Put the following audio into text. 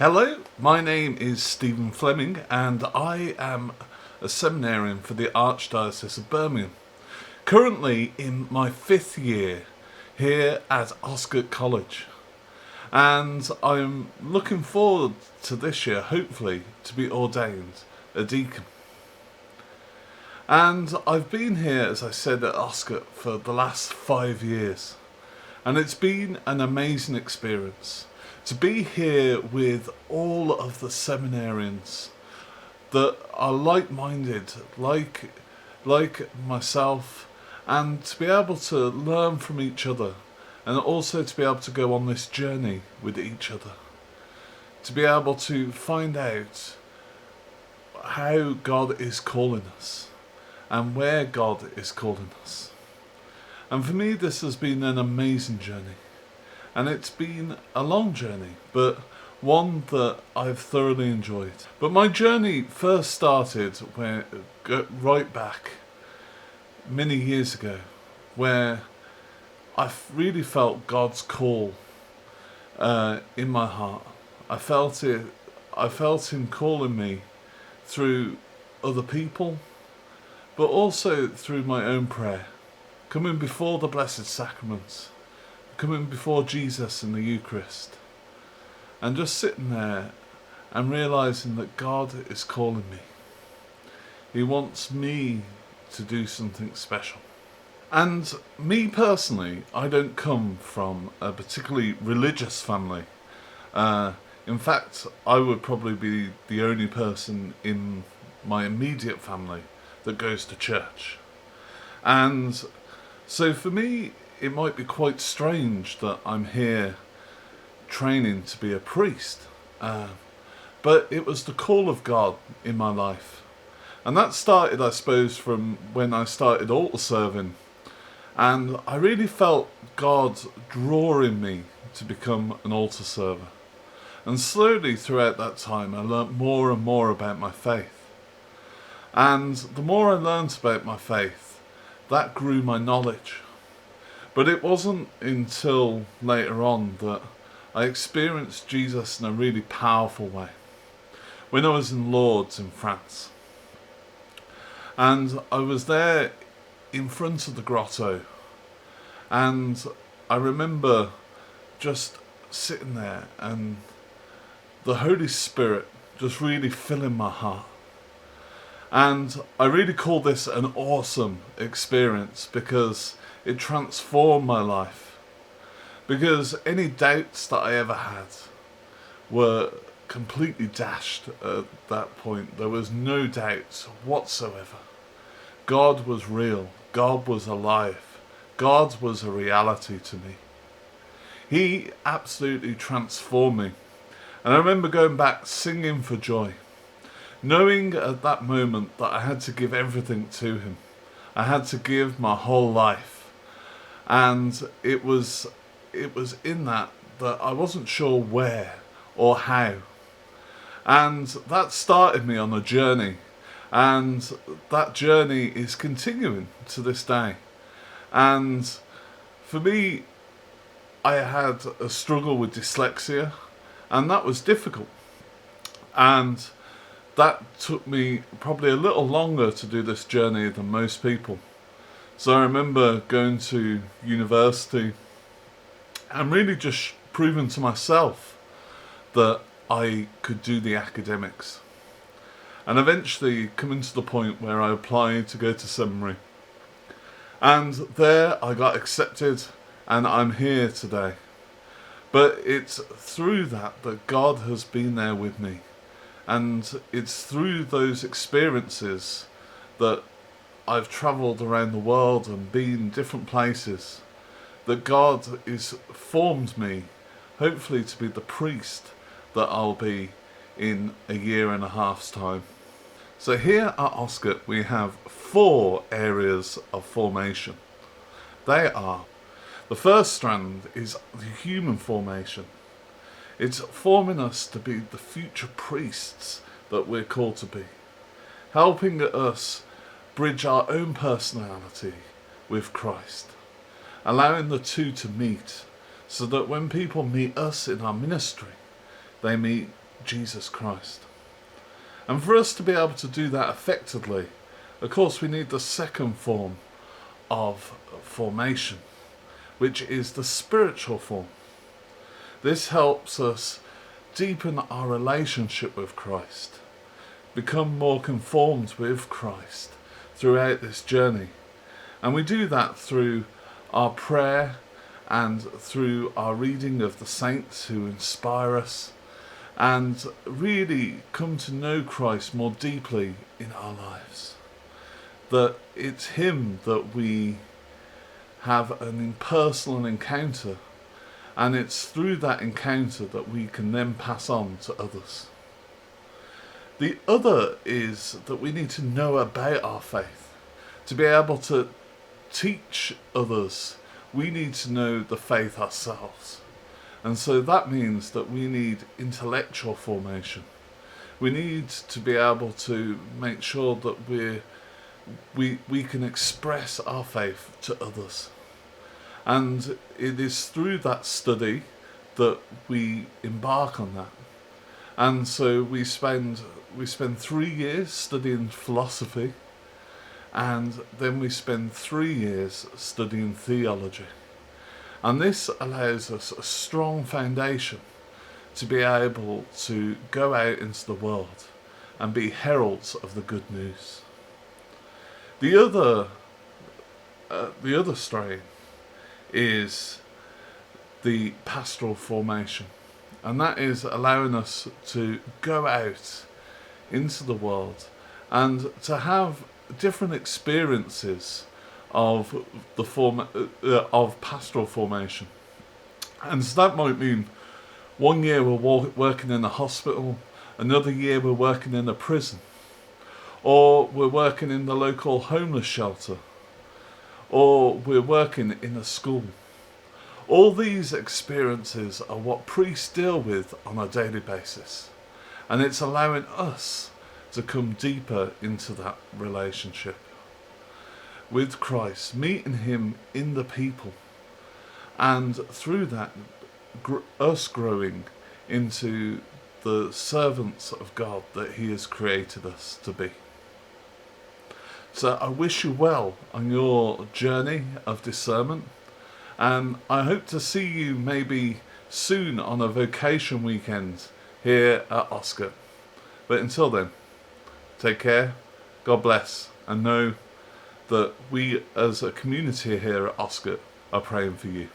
Hello, my name is Stephen Fleming and I am a seminarian for the Archdiocese of Birmingham. Currently in my 5th year here at Oscott College, and I'm looking forward to this year, hopefully, to be ordained a deacon. And I've been here, as I said, at Oscott for the last 5 years, and it's been an amazing experience to be here with all of the seminarians that are like-minded, like myself, and to be able to learn from each other, and also to be able to go on this journey with each other, to be able to find out how God is calling us and where God is calling us. And for me, this has been an amazing journey. And it's been a long journey, but one that I've thoroughly enjoyed. But my journey first started right back many years ago, where I really felt God's call in my heart. I felt it. I felt Him calling me through other people, but also through my own prayer, coming before the Blessed Sacraments, coming before Jesus in the Eucharist, and just sitting there and realising that God is calling me. He wants me to do something special. And me personally, I don't come from a particularly religious family. In fact, I would probably be the only person in my immediate family that goes to church. And so for me, it might be quite strange that I'm here training to be a priest, but it was the call of God in my life. And that started, I suppose, from when I started altar serving, and I really felt God drawing me to become an altar server. And slowly throughout that time I learnt more and more about my faith, and the more I learnt about my faith, that grew my knowledge. But it wasn't until later on that I experienced Jesus in a really powerful way, when I was in Lourdes in France. And I was there in front of the grotto, and I remember just sitting there and the Holy Spirit just really filling my heart. And I really call this an awesome experience because it transformed my life. Because any doubts that I ever had were completely dashed at that point. There was no doubts whatsoever. God was real. God was alive. God was a reality to me. He absolutely transformed me. And I remember going back singing for joy, knowing at that moment that I had to give everything to Him. I had to give my whole life. And it was in that I wasn't sure where or how. And that started me on a journey. And that journey is continuing to this day. And for me, I had a struggle with dyslexia, and that was difficult. And that took me probably a little longer to do this journey than most people. So I remember going to university and really just proving to myself that I could do the academics. And eventually coming to the point where I applied to go to seminary. And there I got accepted, and I'm here today. But it's through that God has been there with me. And it's through those experiences that I've travelled around the world and been different places, that God has formed me, hopefully to be the priest that I'll be in a year and a half's time. So here at Oscott we have 4 areas of formation. They are: the first strand is the human formation. It's forming us to be the future priests that we're called to be, helping us bridge our own personality with Christ, allowing the two to meet, so that when people meet us in our ministry, they meet Jesus Christ. And for us to be able to do that effectively, of course we need the second form of formation, which is the spiritual form. This helps us deepen our relationship with Christ, become more conformed with Christ throughout this journey. And we do that through our prayer and through our reading of the saints who inspire us, and really come to know Christ more deeply in our lives. That it's Him that we have an impersonal encounter, and it's through that encounter that we can then pass on to others. The other is that we need to know about our faith. To be able to teach others, we need to know the faith ourselves. And so that means that we need intellectual formation. We need to be able to make sure that we can express our faith to others. And it is through that study that we embark on that. And so we spend 3 years studying philosophy, and then we spend 3 years studying theology. And this allows us a strong foundation to be able to go out into the world and be heralds of the good news. The other strain is the pastoral formation, and that is allowing us to go out into the world and to have different experiences of of pastoral formation. And so that might mean 1 year we're working in a hospital, another year we're working in a prison, or we're working in the local homeless shelter, or we're working in a school. All these experiences are what priests deal with on a daily basis, and it's allowing us to come deeper into that relationship with Christ, meeting Him in the people, and through that us growing into the servants of God that He has created us to be. So I wish you well on your journey of discernment, and I hope to see you maybe soon on a vacation weekend here at Oscott. But until then, take care, God bless, and know that we as a community here at Oscott are praying for you.